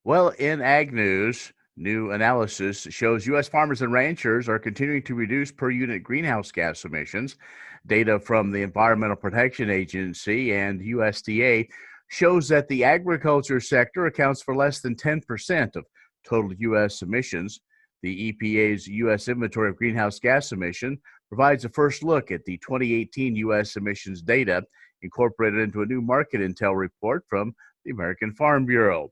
Well, in ag news, new analysis shows U.S. farmers and ranchers are continuing to reduce per unit greenhouse gas emissions. Data from the Environmental Protection Agency and USDA shows that the agriculture sector accounts for less than 10% of total U.S. emissions. The EPA's U.S. inventory of greenhouse gas emission provides a first look at the 2018 U.S. emissions data incorporated into a new market intel report from the American Farm Bureau.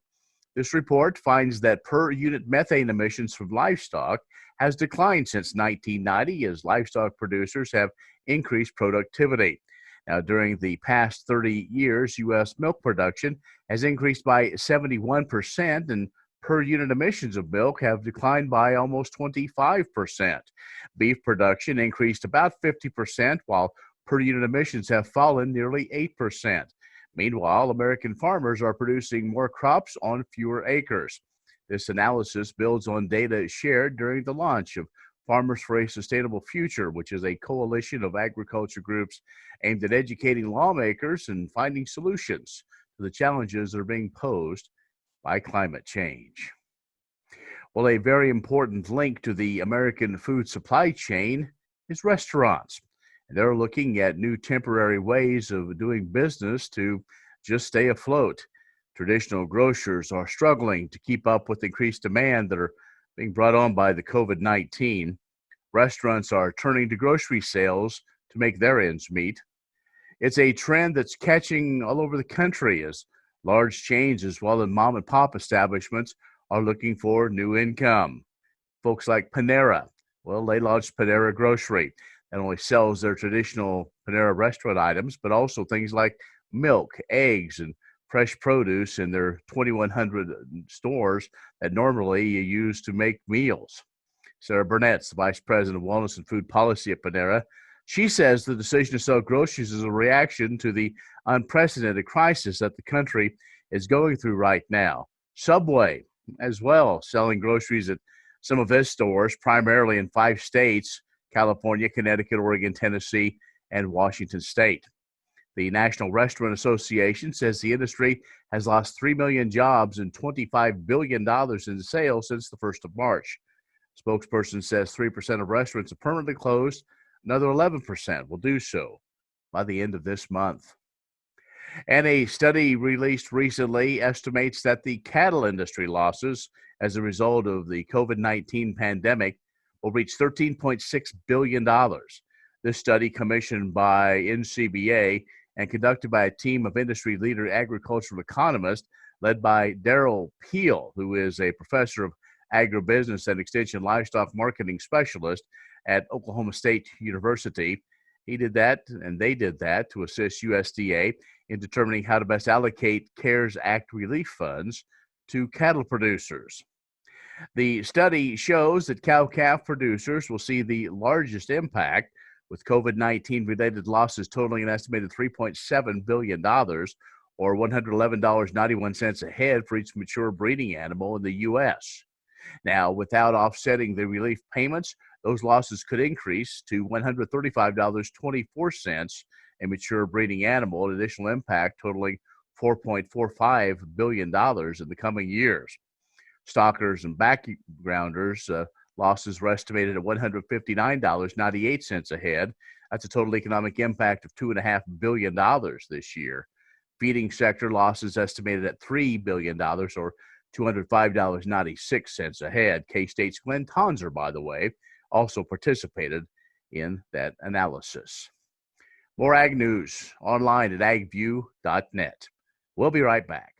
This report finds that per unit methane emissions from livestock has declined since 1990 as livestock producers have increased productivity. Now, during the past 30 years, U.S. milk production has increased by 71%, and per unit emissions of milk have declined by almost 25%. Beef production increased about 50%, while per unit emissions have fallen nearly 8%. Meanwhile, American farmers are producing more crops on fewer acres. This analysis builds on data shared during the launch of Farmers for a Sustainable Future, which is a coalition of agriculture groups aimed at educating lawmakers and finding solutions to the challenges that are being posed by climate change. Well, a very important link to the American food supply chain is restaurants. And they're looking at new temporary ways of doing business to just stay afloat. Traditional grocers are struggling to keep up with increased demand that are being brought on by the COVID-19. Restaurants are turning to grocery sales to make their ends meet. It's a trend that's catching all over the country as large chains as well as mom and pop establishments are looking for new income. Folks like Panera, well, they launched Panera Grocery. Not only sells their traditional Panera restaurant items, but also things like milk, eggs, and fresh produce in their 2,100 stores that normally you use to make meals. Sarah Burnett's the Vice President of Wellness and Food Policy at Panera. She says the decision to sell groceries is a reaction to the unprecedented crisis that the country is going through right now. Subway, as well, selling groceries at some of its stores, primarily in 5 states: California, Connecticut, Oregon, Tennessee, and Washington State. The National Restaurant Association says the industry has lost 3 million jobs and $25 billion in sales since the 1st of March. Spokesperson says 3% of restaurants are permanently closed. Another 11% will do so by the end of this month. And a study released recently estimates that the cattle industry losses as a result of the COVID-19 pandemic will reach $13.6 billion. This study, commissioned by NCBA and conducted by a team of industry leader agricultural economists led by Darrell Peel, who is a professor of agribusiness and extension livestock marketing specialist at Oklahoma State University. He did that, and they did that, to assist USDA in determining how to best allocate CARES Act relief funds to cattle producers. The study shows that cow-calf producers will see the largest impact, with COVID-19 related losses totaling an estimated $3.7 billion, or $111.91 a head for each mature breeding animal in the U.S. Now, without offsetting the relief payments, those losses could increase to $135.24 a mature breeding animal, an additional impact totaling $4.45 billion in the coming years. Stockers and backgrounders losses were estimated at $159.98 a head. That's a total economic impact of $2.5 billion this year. Feeding sector losses estimated at $3 billion, or $205.96 a head. K-State's Glenn Tonzer, by the way, also participated in that analysis. More ag news online at agview.net. We'll be right back.